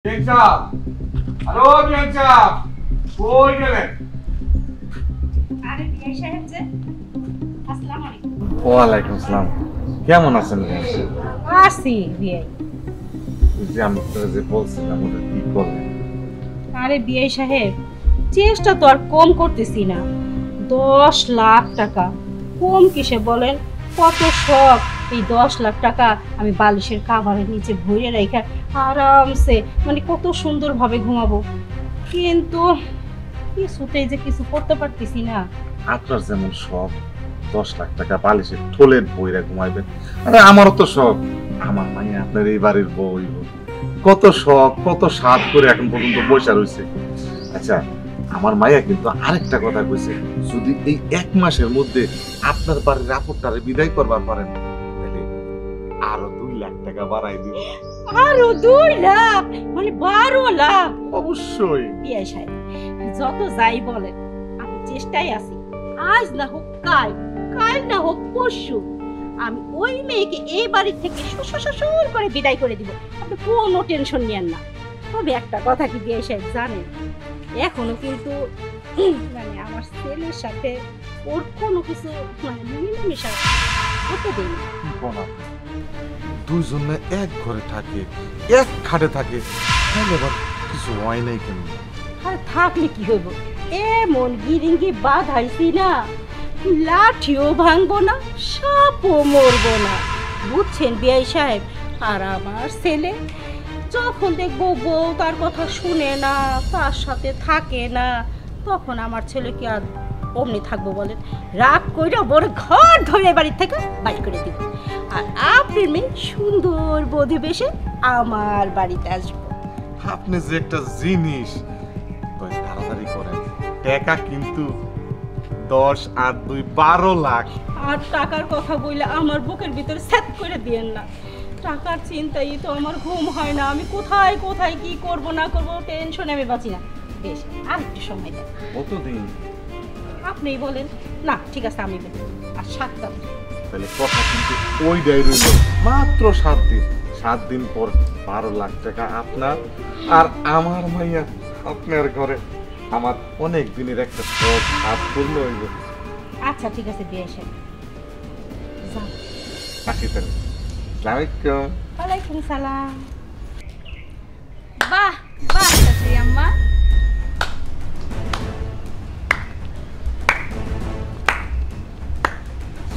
ওয়ালাইকুম আসসালাম। কেমন আছেন? আছি বিয়ে। আমি যে বলছিলাম ওটা কি করলেন? আরে বিয়ে সাহেব, চেষ্টা তো আর কম করতেছি না। 10 লাখ টাকা কম কিসে বলেন? কত শখ এই 10 লাখ টাকা আমি বালিশের কাভারের নিচে ভরে রেখে আরামসে মানে কত সুন্দরভাবে ঘুমাবো, কিন্তু কিছুতেই যে কিছু করতে পারতেছি না। আপনার যেমন শখ 10 লাখ টাকা বালিশের থলের বইরা ঘুমাইবেন, আরে আমারও তো শখ আমার মাইয়া আপনার এই বাড়ির বউ হইব। কত শখ কত স্বাদ করে এখন পর্যন্ত বসে রয়েছে। আচ্ছা, আমার মাইয়া কিন্তু আরেকটা কথা কইছে, যদি এই 1 মাসের মধ্যে আপনার বাড়ির আপদটারে বিদায় করবার পারেন তাহলে আরো 2 লাখ টাকা বাড়াই দিব। আরো 2 লাখ মানে 12 লাখ? অবশ্যই বিয়ে সাহেব, যত যাই বলেন আমি চেষ্টায় আছি। আজ না হোক কাল, কাল না হোক পরশু আমি ওই মেয়েকে এই বাড়ি থেকে শ্বশুর করে বিদায় করে দিব। আপনি কোনো টেনশন নিয়েন না। তবে একটা কথা কি বিয়ে সাহেব জানেন, এখনো কিন্তু মানে আমার ছেলের সাথে ওর কোনো কিছু মানে মিলেমিশা করতে দেই না। দুইজনে এক ঘরে থাকে, এক খাটে থাকে, তাহলে আবার কিছু হয় নাই কেন? আর থাকলে কি হইব, এমন গিরিঙ্গি বাঁধাইছি না, লাঠিও ভাঙবো না, সাপও মরবো না, বুঝছেন বিআই সাহেব? আর আমার ছেলে যখন দেখবো বউ তার কথা শুনে না, তার সাথে থাকে না, তখন আমার ছেলে কি আর অমনি থাকবো বলেন? রাগ কইরা বড় ঘর ধরে বাড়ি থেকে বাইর করে দিব। আর আপনি মেয়ে সুন্দর বধূ বেশে আমার বাড়িতে আসবো। আপনি যে একটা জিনিস, তাড়াতাড়ি করেন, টাকা কিন্তু 10 আর 2 12 লাখ। আর টাকার কথা বললে আমার বুকের ভিতরে সেট করে দিয়েন না। টাকার চিন্তাই তো আমার ঘুম হয় না। আমি কোথায় কোথায় কি করব না করব টেনশনে আমি বাঁচি না। বেশ, আর একটু সময় দেন। কতদিন? আপনিই বলেন। না ঠিক আছে, আমি বলি আর 7 দিন। তাহলে কথা কিন্তু ওইটাই রইল, মাত্র 7 দিন। 7 দিন পর 12 লাখ টাকা আপনার আর আমার মাইয়া আপনার ঘরে। আমার অনেক দিনের একটা শখ আজ পূর্ণ হইল। আচ্ছা ঠিক আছে, বিয়ে এসে আসি তাহলে। আসসালামাইকুম। ওয়ালাইকুম সালাম। বাহ বাহ শাশুড়ি আম্মা,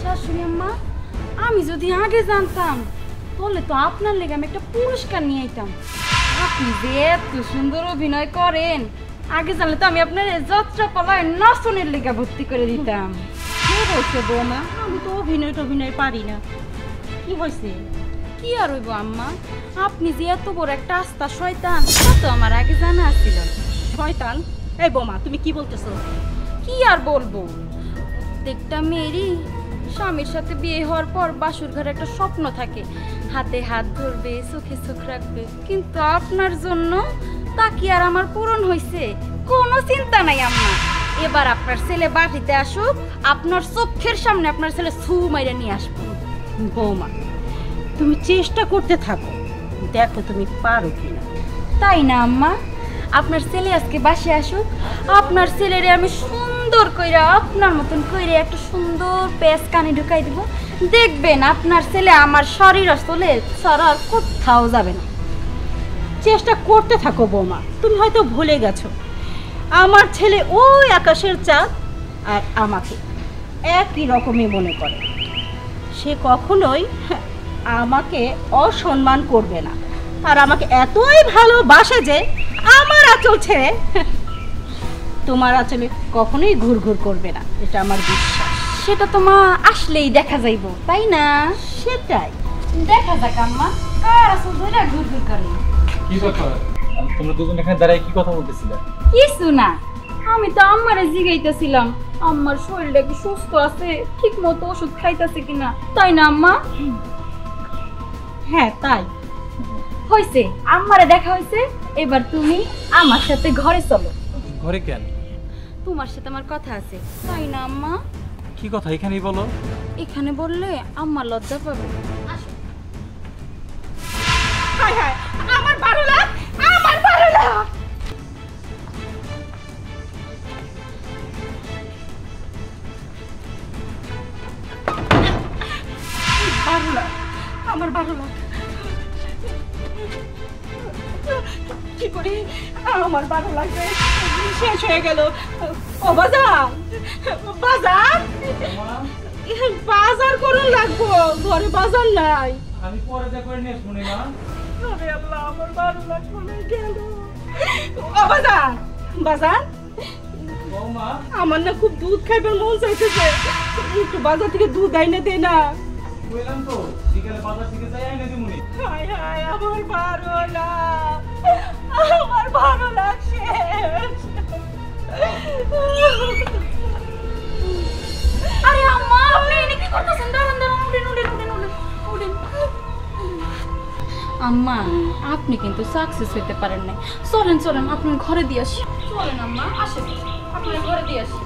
শাশুড়ি আম্মা, আমি যদি আগে জানতাম তাহলে তো আপনার লেগে আমি একটা পুরস্কার নিয়ে আইতাম। আপনি যে এত সুন্দর অভিনয় করেন, আগে জানলে তো আমি আপনার যাত্রাপালায় নাচনের লেগে ভর্তি করে দিতাম। কে বলছে বৌমা? আমি তো অভিনয় পারি না। কি হয়েছে? কি আর হইব আম্মা, আপনি যে এত বড় একটা আস্তা শয়তান তা তো আমার আগে জানা ছিল। শয়তান? এই বৌমা তুমি কি বলতেছো? কি আর বলবো, প্রত্যেকটা মেয়েরই স্বামীর সাথে বিয়ে হওয়ার পর বাসুর ঘরে একটা স্বপ্ন থাকে, হাতে হাত ধরবে, চোখে চোখ রাখবে। কিন্তু আপনার জন্য তা কি আর আমার পূরণ হয়েছে? কোনো চিন্তা নাই আম্মা, এবার আপনার ছেলে বাড়িতে আসুক, আপনার চোখের সামনে আপনার ছেলে ছু মাইরা নিয়ে আসবো। বৌমা তুমি চেষ্টা করতে থাকো, দেখো তুমি পারো কিনা। তাই না আম্মা? আপনার ছেলে আজকে বাসে আসুক, আপনার ছেলেরে আমি সুন্দর কইরা আপনার মতন কইরা একটা সুন্দর পেঁচ কানে ঢুকাই দিব। দেখবেন আপনার ছেলে আমার শরীর আসলে ছাড়া আর কোথাও যাবে না। চেষ্টা করতে থাকো বৌমা। তুমি হয়তো ভুলে গেছো, আমার ছেলে ওই আকাশের চাঁদ আর আমাকে একই রকমই মনে করে। সে কখনোই আমাকে অসম্মান করবে না, আর আমাকে এতই ভালোবাসে যে আমার আঁচল ছেড়ে তোমার আঁচলে কখনোই ঘুরঘুর করবে না, এটা আমার বিশ্বাস। সেটা তো মা আসলেই দেখা যাইব, তাই না? সেটাই দেখা যাক আম্মা কার আঁচল ধরে ঘুরঘুর করে। কি কথা? তোমরা দুজন এখানে দাঁড়ায় কি কথা বলতেছিলে? কিছু না, আমি তো আম্মারে জিগাইতেছিলাম আম্মার শরীরটা কি সুস্থ আছে, ঠিক মতো ওষুধ খাইতেছে কিনা, তাই না আম্মা? হ্যাঁ তাই হইছে, আম্মারে দেখা হইছে। এবার তুমি আমার সাথে ঘরে চলো। ঘরে কেন? তোমার সাথে আমার কথা আছে, তাই না আম্মা? কি কথা এখানেই বলো। এখানে বললে আম্মা লজ্জা পাবে। আসো। হায় হায়, আমার 12 লাখ, আমার কি করি, আমার ভালো লাগবে, শেষ হয়ে গেল। ও বাজার, বাজার, বাজার করুন লাগবো, ঘরে বাজার নাই। আমি পরে যা করে নিয়ে শুনি মা। আরে আল্লাহ, আমার ভালো লাগবে না, গেল। ও বাজার, বাজার, বৌমা আমার না খুব দুধ খাইবার মন চাইতেছে, একটু বাজার থেকে দুধ আইনে দে না। কইলাম তো বিকেলে বাজার থেকে যাই এনে দিমুনি। হায় হায়, আমার ভালো না, আমার ভালো লাগছে। আরে আম্মা, আপনি এনে কি করতেছেন? দাঁড়ান দাঁড়ান, উঠেন উঠেন উঠেন উঠেন উঠেন। আম্মা, আপনি কিন্তু সাকসেস হতে পারেন নাই। চলেন চলেন, আপনার ঘরে দিয়ে আসি। চলেন আম্মা, আসেন, আপনার ঘরে দিয়ে আসি।